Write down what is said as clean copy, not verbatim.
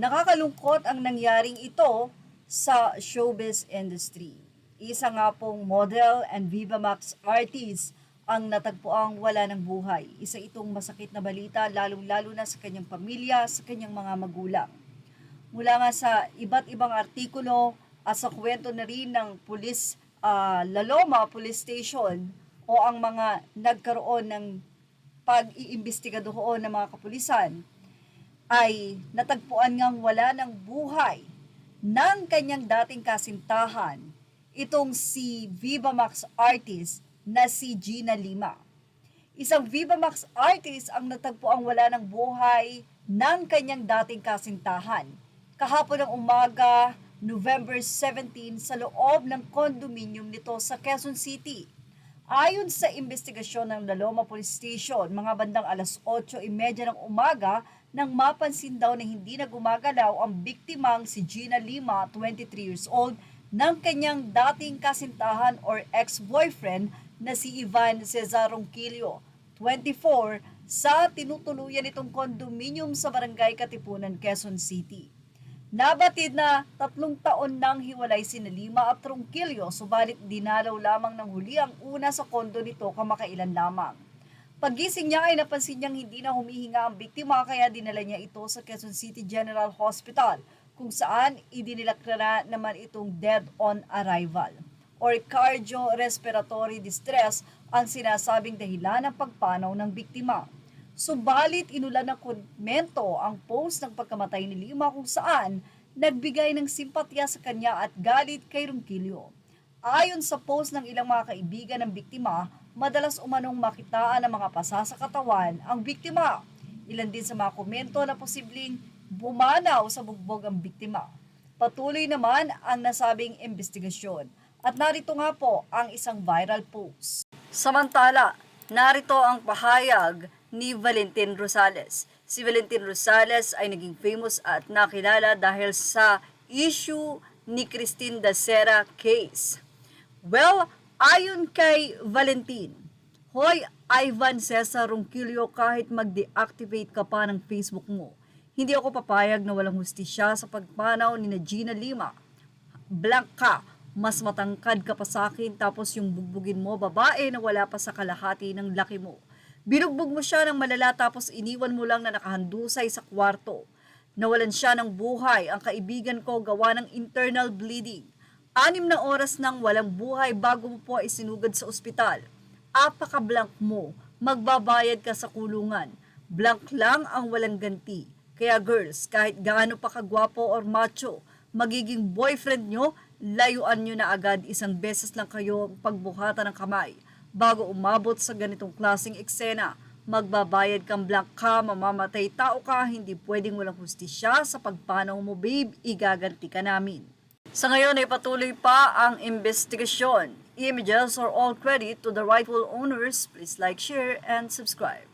Nakakalungkot ang nangyaring ito sa showbiz industry. Isa nga pong model and Viva Max artist ang natagpuang wala ng buhay. Isa itong masakit na balita lalong-lalo na sa kanyang pamilya, sa kanyang mga magulang. Mula nga sa iba't ibang artikulo at sa kwento na rin ng Laloma Police Station o ang mga nagkaroon ng pag-iimbestiga doon ng mga kapulisan, ay natagpuan ngang wala ng buhay ng kanyang dating kasintahan, itong si Viva Max artist na si Gina Lima. Isang Viva Max artist ang natagpuang wala ng buhay ng kanyang dating kasintahan kahapon ng umaga, November 17, sa loob ng condominium nito sa Quezon City. Ayon sa investigasyon ng Laloma Police Station, mga bandang alas 8:30 ng umaga nang mapansin daw na hindi na gumagalaw ang biktimang si Gina Lima, 23 years old, ng kanyang dating kasintahan or ex-boyfriend na si Ivan Cesar Ronquillo, 24, sa tinutuluyan nitong condominium sa Barangay Katipunan, Quezon City. Nabatid na 3 taon nang hiwalay sina Lima at Ronquillo, subalit dinalaw lamang ng huli ang una sa kondo nito kamakailan lamang. Paggising niya ay napansin niyang hindi na humihinga ang biktima kaya dinala niya ito sa Quezon City General Hospital kung saan idinilaklara naman itong dead on arrival or cardiorespiratory distress ang sinasabing dahilan ng pagpanaw ng biktima. Subalit inulan ng komento ang post ng pagkamatay ni Lima kung saan nagbigay ng simpatya sa kanya at galit kay Ronquillo. Ayon sa post ng ilang mga kaibigan ng biktima, madalas umanong makitaan ng mga pasa sa katawan ang biktima. Ilan din sa mga komento na posibleng bumanaw sa bugbog ang biktima. Patuloy naman ang nasabing investigasyon. At narito nga po ang isang viral post. Samantala, narito ang pahayag ni Valentin Rosales. Si Valentin Rosales ay naging famous at nakilala dahil sa issue ni Christine Dacera case. Well, ayon kay Valentin, hoy Ivan Cesar Ronquillo, kahit mag-deactivate ka pa ng Facebook mo, hindi ako papayag na walang hustisya sa pagpanaw ni Gina Lima. Blank ka, mas matangkad ka pa sa akin tapos yung bugbugin mo babae na wala pa sa kalahati ng laki mo. Binugbog mo siya ng malala tapos iniwan mo lang na nakahandusay sa kwarto. Nawalan siya ng buhay ang kaibigan ko gawa ng internal bleeding. 6 na oras nang walang buhay bago mo po isinugad sa ospital. Apaka-blank mo, magbabayad ka sa kulungan. Blank lang ang walang ganti. Kaya girls, kahit gaano pa kagwapo or macho, magiging boyfriend nyo, layuan nyo na agad, 1 beses lang kayo pagbuhatan ng kamay. Bago umabot sa ganitong klaseng eksena, magbabayad kang blank ka, mamamatay tao ka, hindi pwedeng walang hustisya sa pagpanaw mo babe, igaganti ka namin. Sa ngayon ay patuloy pa ang investigasyon. Images are all credit to the rightful owners. Please like, share, and subscribe.